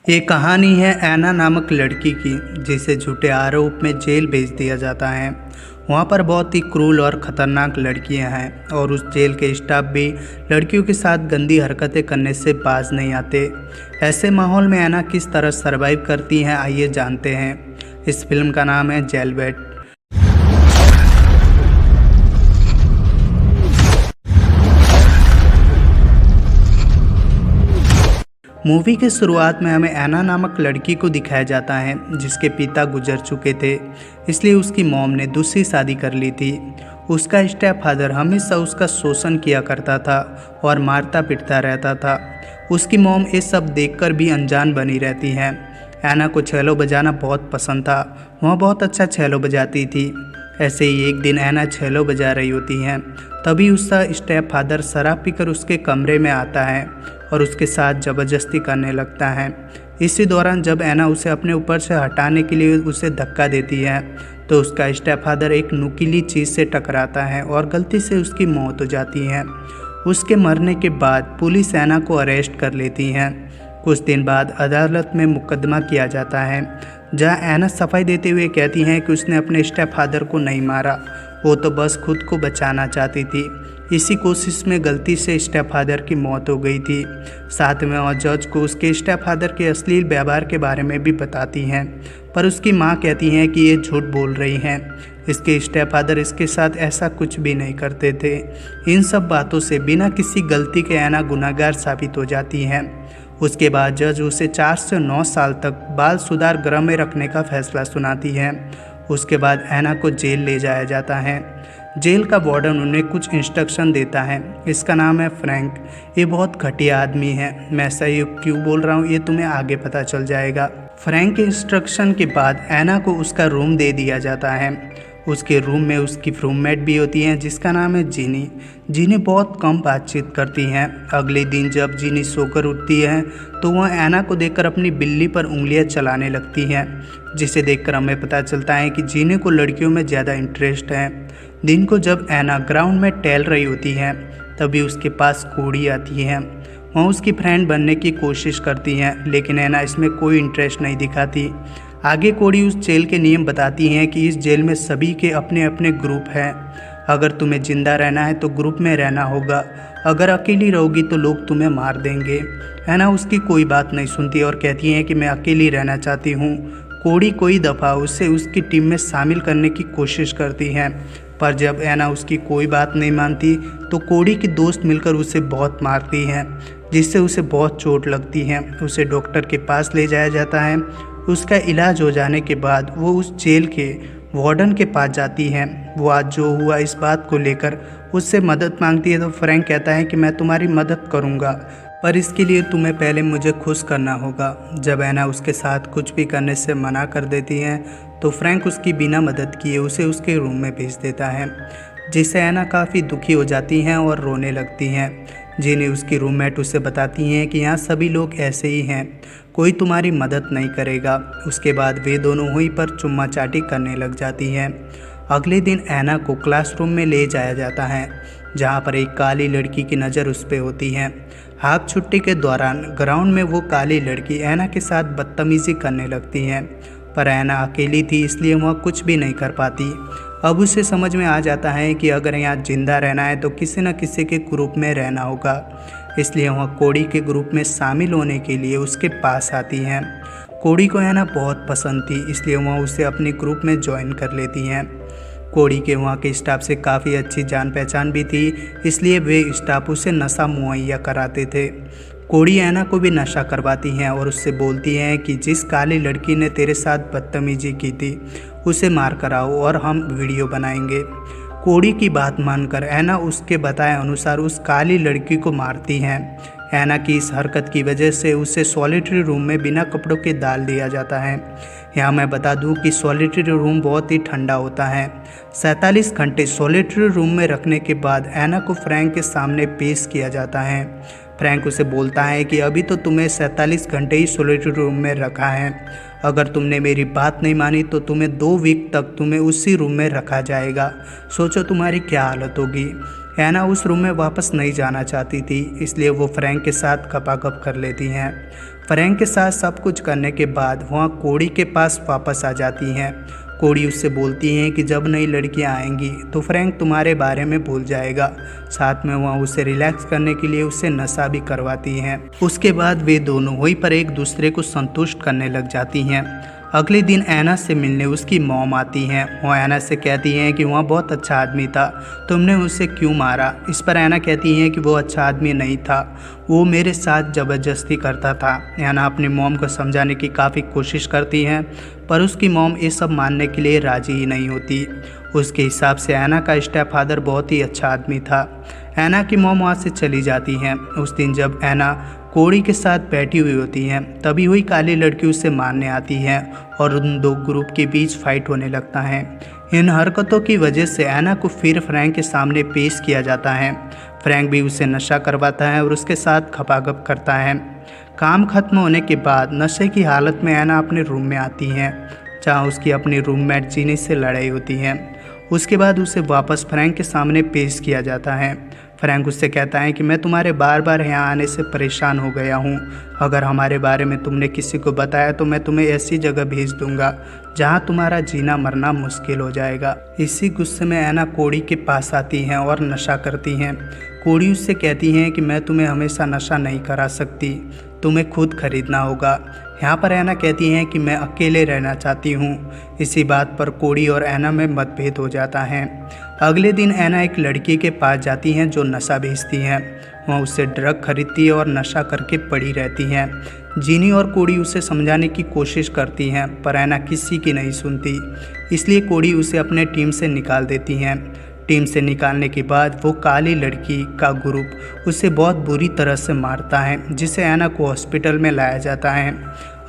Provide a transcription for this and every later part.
ये कहानी है ऐना नामक लड़की की, जिसे झूठे आरोप में जेल भेज दिया जाता है। वहाँ पर बहुत ही क्रूर और ख़तरनाक लड़कियाँ हैं और उस जेल के स्टाफ भी लड़कियों के साथ गंदी हरकतें करने से बाज नहीं आते। ऐसे माहौल में ऐना किस तरह सर्वाइव करती हैं, आइए जानते हैं। इस फिल्म का नाम है जेलबेट। मूवी के शुरुआत में हमें ऐना नामक लड़की को दिखाया जाता है जिसके पिता गुजर चुके थे, इसलिए उसकी मॉम ने दूसरी शादी कर ली थी। उसका स्टेप फादर हमेशा उसका शोषण किया करता था और मारता पिटता रहता था। उसकी मॉम ये सब देखकर भी अनजान बनी रहती है। ऐना को छेलो बजाना बहुत पसंद था, वह बहुत अच्छा छेलो बजाती थी। ऐसे ही एक दिन ऐना छेलो बजा रही होती हैं, तभी उसका स्टेप फादर शराब पीकर उसके कमरे में आता है और उसके साथ ज़बरदस्ती करने लगता है। इसी दौरान जब ऐना उसे अपने ऊपर से हटाने के लिए उसे धक्का देती है तो उसका स्टेप फादर एक नुकीली चीज़ से टकराता है और गलती से उसकी मौत हो जाती है। उसके मरने के बाद पुलिस ऐना को अरेस्ट कर लेती है। कुछ दिन बाद अदालत में मुकदमा किया जाता है, जहां ऐना सफाई देते हुए कहती हैं कि उसने अपने स्टेप फादर को नहीं मारा, वो तो बस खुद को बचाना चाहती थी। इसी कोशिश में गलती से स्टेप फादर की मौत हो गई थी। साथ में और जज को उसके स्टेप फादर के अश्लील व्यवहार के बारे में भी बताती हैं, पर उसकी मां कहती हैं कि ये झूठ बोल रही हैं। इसके स्टेप फादर इसके साथ ऐसा कुछ भी नहीं करते थे। इन सब बातों से बिना किसी गलती के ऐना गुनहगार साबित हो जाती हैं। उसके बाद जज उसे 4 से 9 साल तक बाल सुधार गृह में रखने का फैसला सुनाती है। उसके बाद ऐना को जेल ले जाया जाता है। जेल का वार्डन उन्हें कुछ इंस्ट्रक्शन देता है। इसका नाम है फ्रैंक। ये बहुत घटिया आदमी है। मैं ऐसा ये क्यों बोल रहा हूँ ये तुम्हें आगे पता चल जाएगा। फ्रैंक के इंस्ट्रक्शन के बाद ऐना को उसका रूम दे दिया जाता है। उसके रूम में उसकी रूममेट भी होती हैं जिसका नाम है जीनी। जीनी बहुत कम बातचीत करती हैं। अगले दिन जब जीनी सोकर उठती है तो वह ऐना को देखकर अपनी बिल्ली पर उंगलियां चलाने लगती हैं, जिसे देखकर हमें पता चलता है कि जीनी को लड़कियों में ज़्यादा इंटरेस्ट है। दिन को जब ऐना ग्राउंड में टहल रही होती है तभी उसके पास कोड़ी आती है। वह उसकी फ्रेंड बनने की कोशिश करती हैं, लेकिन ऐना इसमें कोई इंटरेस्ट नहीं दिखाती। आगे कोड़ी उस जेल के नियम बताती हैं कि इस जेल में सभी के अपने अपने ग्रुप हैं। अगर तुम्हें जिंदा रहना है तो ग्रुप में रहना होगा, अगर अकेली रहोगी तो लोग तुम्हें मार देंगे। ऐना उसकी कोई बात नहीं सुनती और कहती हैं कि मैं अकेली रहना चाहती हूँ। कोड़ी कोई दफ़ा उसे उसकी टीम में शामिल करने की कोशिश करती हैं, पर जब ऐना उसकी कोई बात नहीं मानती तो कोड़ी की दोस्त मिलकर उसे बहुत मारती हैं, जिससे उसे बहुत चोट लगती है। उसे डॉक्टर के पास ले जाया जाता है। उसका इलाज हो जाने के बाद वो उस जेल के वार्डन के पास जाती हैं। वो आज जो हुआ इस बात को लेकर उससे मदद मांगती है तो फ्रैंक कहता है कि मैं तुम्हारी मदद करूँगा, पर इसके लिए तुम्हें पहले मुझे खुश करना होगा। जब ऐना उसके साथ कुछ भी करने से मना कर देती हैं तो फ्रैंक उसकी बिना मदद किए उसे उसके रूम में भेज देता है, जिससे ऐना काफ़ी दुखी हो जाती हैं और रोने लगती हैं। जिन्हें उसकी रूममेट उसे बताती हैं कि यहाँ सभी लोग ऐसे ही हैं, कोई तुम्हारी मदद नहीं करेगा। उसके बाद वे दोनों वहीं पर चुम्मा चाटी करने लग जाती हैं। अगले दिन ऐना को क्लासरूम में ले जाया जाता है, जहाँ पर एक काली लड़की की नज़र उस पर होती है। हाफ छुट्टी के दौरान ग्राउंड में वो काली लड़की ऐना के साथ बदतमीज़ी करने लगती है, पर ऐना अकेली थी इसलिए वह कुछ भी नहीं कर पाती। अब उसे समझ में आ जाता है कि अगर यहाँ जिंदा रहना है तो किसी न किसी के ग्रुप में रहना होगा, इसलिए वह कोड़ी के ग्रुप में शामिल होने के लिए उसके पास आती हैं। कोड़ी को ऐना बहुत पसंद थी, इसलिए वह उसे अपने ग्रुप में ज्वाइन कर लेती हैं। कोड़ी के वहाँ के स्टाफ से काफ़ी अच्छी जान पहचान भी थी, इसलिए वे स्टाफ उसे नशा मुहैया कराते थे। कोड़ी ऐना को भी नशा करवाती हैं और उससे बोलती हैं कि जिस काली लड़की ने तेरे साथ बदतमीजी की थी उसे मार कर आओ और हम वीडियो बनाएंगे। कोड़ी की बात मानकर ऐना उसके बताए अनुसार उस काली लड़की को मारती हैं। ऐना की इस हरकत की वजह से उसे सॉलिटरी रूम में बिना कपड़ों के डाल दिया जाता है। यहाँ मैं बता दूं कि सॉलिटरी रूम बहुत ही ठंडा होता है। 47 घंटे सॉलिटरी रूम में रखने के बाद ऐना को फ्रैंक के सामने पेश किया जाता है। फ्रैंक उसे बोलता है कि अभी तो तुम्हें 47 घंटे ही सॉलिटरी रूम में रखा है, अगर तुमने मेरी बात नहीं मानी तो तुम्हें 2 वीक तक तुम्हें उसी रूम में रखा जाएगा। सोचो तुम्हारी क्या हालत होगी। ऐना उस रूम में वापस नहीं जाना चाहती थी, इसलिए वो फ्रैंक के साथ गपागप कर लेती हैं। फ्रैंक के साथ सब कुछ करने के बाद वहाँ कोड़ी के पास वापस आ जाती हैं। कोड़ी उससे बोलती हैं कि जब नई लड़कियां आएंगी तो फ्रैंक तुम्हारे बारे में भूल जाएगा। साथ में वहाँ उसे रिलैक्स करने के लिए उससे नशा भी करवाती हैं। उसके बाद वे दोनों वहीं पर एक दूसरे को संतुष्ट करने लग जाती हैं। अगले दिन ऐना से मिलने उसकी मॉम आती हैं। वो ऐना से कहती हैं कि वह बहुत अच्छा आदमी था, तुमने उसे क्यों मारा। इस पर ऐना कहती हैं कि वो अच्छा आदमी नहीं था, वो मेरे साथ ज़बरदस्ती करता था। ऐना अपनी मॉम को समझाने की काफ़ी कोशिश करती हैं, पर उसकी मॉम ये सब मानने के लिए राज़ी ही नहीं होती। उसके हिसाब से ऐना का स्टेप फादर बहुत ही अच्छा आदमी था। ऐना की मॉम वहाँ से चली जाती हैं। उस दिन जब ऐना कोड़ी के साथ बैठी हुई होती हैं, तभी हुई काली लड़की उसे मारने आती है और उन दो ग्रुप के बीच फाइट होने लगता है। इन हरकतों की वजह से ऐना को फिर फ्रैंक के सामने पेश किया जाता है। फ्रैंक भी उसे नशा करवाता है और उसके साथ खपाखप करता है। काम खत्म होने के बाद नशे की हालत में ऐना अपने रूम में आती है, जहाँ उसकी अपनी रूममेट जीनी से लड़ाई होती है। उसके बाद उसे वापस फ्रैंक के सामने पेश किया जाता है। फ्रैंक उससे कहता है कि मैं तुम्हारे बार बार यहाँ आने से परेशान हो गया हूँ। अगर हमारे बारे में तुमने किसी को बताया तो मैं तुम्हें ऐसी जगह भेज दूंगा जहाँ तुम्हारा जीना मरना मुश्किल हो जाएगा। इसी गुस्से में ऐना कोड़ी के पास आती हैं और नशा करती हैं। कोड़ी उससे कहती हैं कि मैं तुम्हें हमेशा नशा नहीं करा सकती, तुम्हें खुद खरीदना होगा। यहाँ पर ऐना कहती हैं कि मैं अकेले रहना चाहती हूँ। इसी बात पर कोड़ी और ऐना में मतभेद हो जाता है। अगले दिन ऐना एक लड़की के पास जाती हैं जो नशा बेचती हैं। वह उससे ड्रग खरीदती है और नशा करके पड़ी रहती हैं। जीनी और कोड़ी उसे समझाने की कोशिश करती हैं, पर ऐना किसी की नहीं सुनती। इसलिए कोड़ी उसे अपने टीम से निकाल देती हैं। टीम से निकालने के बाद वो काली लड़की का ग्रुप उसे बहुत बुरी तरह से मारता है, जिसे ऐना को हॉस्पिटल में लाया जाता है।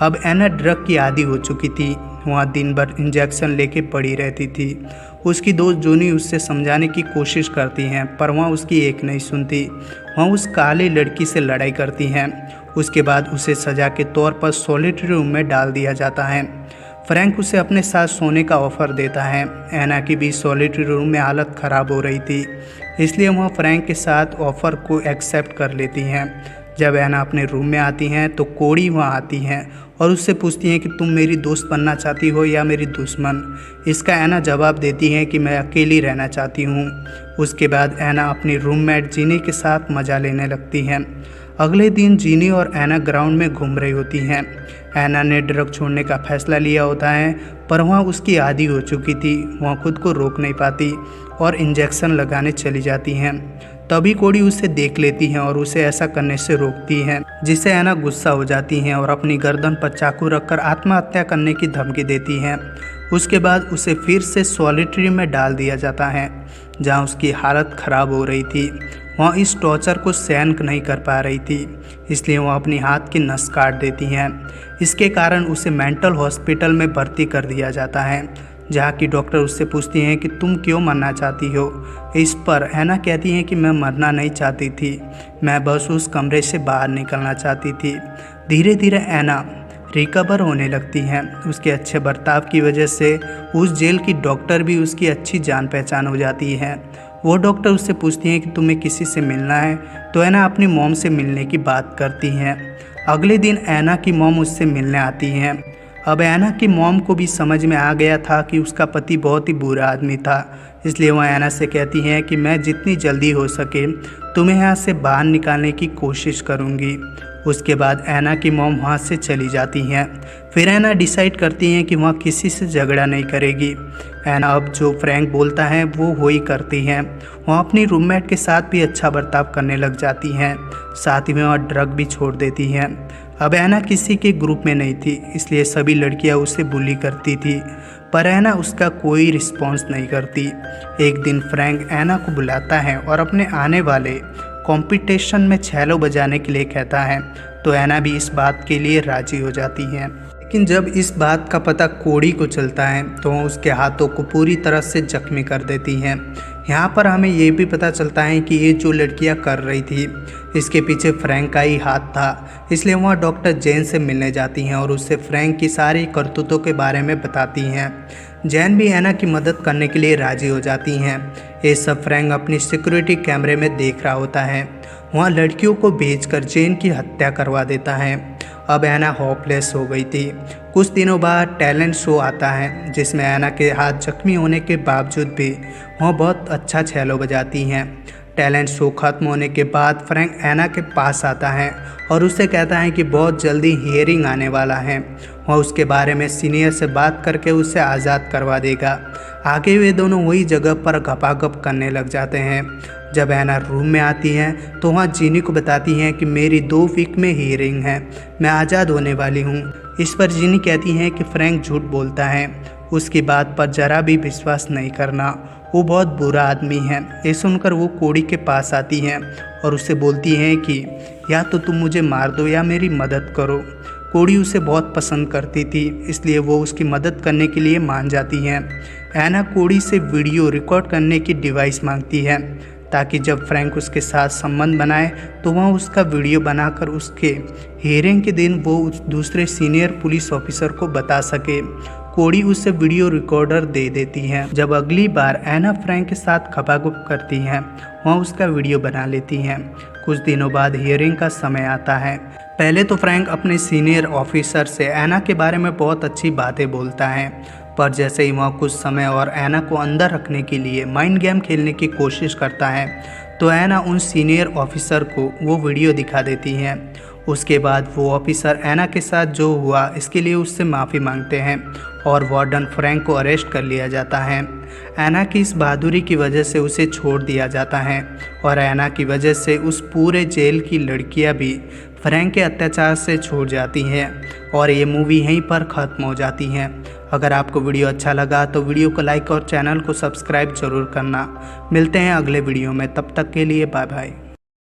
अब ऐना ड्रग की आदी हो चुकी थी, वहाँ दिन भर इंजेक्शन लेके पड़ी रहती थी। उसकी दोस्त जूनी उससे समझाने की कोशिश करती हैं, पर वहाँ उसकी एक नहीं सुनती। वहाँ उस काली लड़की से लड़ाई करती हैं। उसके बाद उसे सज़ा के तौर पर सॉलिटरी रूम में डाल दिया जाता है। फ्रैंक उसे अपने साथ सोने का ऑफ़र देता है। ऐना की भी सॉलिटरी रूम में हालत ख़राब हो रही थी, इसलिए वह फ्रैंक के साथ ऑफ़र को एक्सेप्ट कर लेती हैं। जब ऐना अपने रूम में आती हैं तो कोड़ी वहाँ आती हैं और उससे पूछती हैं कि तुम मेरी दोस्त बनना चाहती हो या मेरी दुश्मन। इसका ऐना जवाब देती है कि मैं अकेली रहना चाहती हूँ। उसके बाद ऐना अपनी रूममेट जीनी के साथ मज़ा लेने लगती हैं। अगले दिन जीनी और ऐना ग्राउंड में घूम रही होती हैं। ऐना ने ड्रग छोड़ने का फैसला लिया होता है, पर वहाँ उसकी आदी हो चुकी थी। वहाँ खुद को रोक नहीं पाती और इंजेक्शन लगाने चली जाती हैं। तभी कोड़ी उसे देख लेती हैं और उसे ऐसा करने से रोकती हैं, जिससे ऐना गुस्सा हो जाती हैं और अपनी गर्दन पर चाकू रखकर आत्महत्या करने की धमकी देती हैं। उसके बाद उसे फिर से सॉलिटरी में डाल दिया जाता है, जहां उसकी हालत ख़राब हो रही थी। वह इस टॉर्चर को सहन नहीं कर पा रही थी, इसलिए वह अपनी हाथ की नस काट देती हैं। इसके कारण उसे मेंटल हॉस्पिटल में भर्ती कर दिया जाता है, जहाँ की डॉक्टर उससे पूछती हैं कि तुम क्यों मरना चाहती हो। इस पर ऐना कहती हैं कि मैं मरना नहीं चाहती थी, मैं बस उस कमरे से बाहर निकलना चाहती थी। धीरे धीरे ऐना रिकवर होने लगती हैं। उसके अच्छे बर्ताव की वजह से उस जेल की डॉक्टर भी उसकी अच्छी जान पहचान हो जाती है। वो डॉक्टर उससे पूछती हैं कि तुम्हें किसी से मिलना है, तो ऐना अपनी मॉम से मिलने की बात करती हैं। अगले दिन ऐना की मॉम उससे मिलने आती हैं। अब ऐना की मॉम को भी समझ में आ गया था कि उसका पति बहुत ही बुरा आदमी था, इसलिए वह ऐना से कहती हैं कि मैं जितनी जल्दी हो सके तुम्हें यहाँ से बाहर निकालने की कोशिश करूँगी। उसके बाद ऐना की मॉम वहाँ से चली जाती हैं। फिर ऐना डिसाइड करती हैं कि वह किसी से झगड़ा नहीं करेगी। ऐना अब जो फ्रैंक बोलता है वो ही करती हैं। वह अपनी रूममेट के साथ भी अच्छा बर्ताव करने लग जाती हैं, साथ ही में वह ड्रग भी छोड़ देती हैं। अब ऐना किसी के ग्रुप में नहीं थी, इसलिए सभी लड़कियां उसे बुली करती थी, पर ऐना उसका कोई रिस्पॉन्स नहीं करती। एक दिन फ्रैंक ऐना को बुलाता है और अपने आने वाले कंपटीशन में छेलो बजाने के लिए कहता है, तो ऐना भी इस बात के लिए राजी हो जाती है। लेकिन जब इस बात का पता कोड़ी को चलता है तो वह उसके हाथों को पूरी तरह से जख्मी कर देती हैं। यहाँ पर हमें ये भी पता चलता है कि ये जो लड़कियाँ कर रही थी इसके पीछे फ्रैंक का ही हाथ था, इसलिए वह डॉक्टर जैन से मिलने जाती हैं और उससे फ्रैंक की सारी करतूतों के बारे में बताती हैं। जैन भी ऐना की मदद करने के लिए राजी हो जाती हैं। ये सब फ्रैंक अपनी सिक्योरिटी कैमरे में देख रहा होता है। वहाँ लड़कियों को भेजकर जैन की हत्या करवा देता है। अब ऐना होपलेस हो गई थी। कुछ दिनों बाद टैलेंट शो आता है जिसमें ऐना के हाथ जख्मी होने के बावजूद भी वह बहुत अच्छा छेलो बजाती हैं। टैलेंट शो खत्म होने के बाद फ्रैंक ऐना के पास आता है और उससे कहता है कि बहुत जल्दी हियरिंग आने वाला है। वह उसके बारे में सीनियर से बात करके उसे आज़ाद करवा देगा। आगे वे दोनों वही जगह पर गपागप करने लग जाते हैं। जब ऐना रूम में आती है तो वहाँ जीनी को बताती हैं कि मेरी 2 वीक में हियरिंग है, मैं आज़ाद होने वाली हूँ। इस पर जीनी कहती हैं कि फ्रैंक झूठ बोलता है, उसकी बात पर ज़रा भी विश्वास नहीं करना, वो बहुत बुरा आदमी है। ये सुनकर वो कोड़ी के पास आती हैं और उससे बोलती हैं कि या तो तुम मुझे मार दो या मेरी मदद करो। कोड़ी उसे बहुत पसंद करती थी, इसलिए वो उसकी मदद करने के लिए मान जाती हैं। ऐना कोड़ी से वीडियो रिकॉर्ड करने की डिवाइस मांगती है ताकि जब फ्रैंक उसके साथ संबंध बनाए तो वह उसका वीडियो बनाकर उसके हियरिंग के दिन वो उस दूसरे सीनियर पुलिस ऑफिसर को बता सके। कोड़ी उसे वीडियो रिकॉर्डर दे देती है। जब अगली बार ऐना फ्रैंक के साथ खपाखप करती हैं, वह उसका वीडियो बना लेती हैं। कुछ दिनों बाद हियरिंग का समय आता है। पहले तो फ्रैंक अपने सीनियर ऑफिसर से ऐना के बारे में बहुत अच्छी बातें बोलता है, पर जैसे ही वह कुछ समय और ऐना को अंदर रखने के लिए माइंड गेम खेलने की कोशिश करता है तो ऐना उन सीनियर ऑफिसर को वो वीडियो दिखा देती है। उसके बाद वो ऑफिसर ऐना के साथ जो हुआ इसके लिए उससे माफ़ी मांगते हैं और वार्डन फ्रैंक को अरेस्ट कर लिया जाता है। ऐना की इस बहादुरी की वजह से उसे छोड़ दिया जाता है और ऐना की वजह से उस पूरे जेल की लड़कियां भी फ्रैंक के अत्याचार से छूट जाती हैं और ये मूवी यहीं पर ख़त्म हो जाती हैं। अगर आपको वीडियो अच्छा लगा तो वीडियो को लाइक और चैनल को सब्सक्राइब ज़रूर करना। मिलते हैं अगले वीडियो में, तब तक के लिए बाय बाय।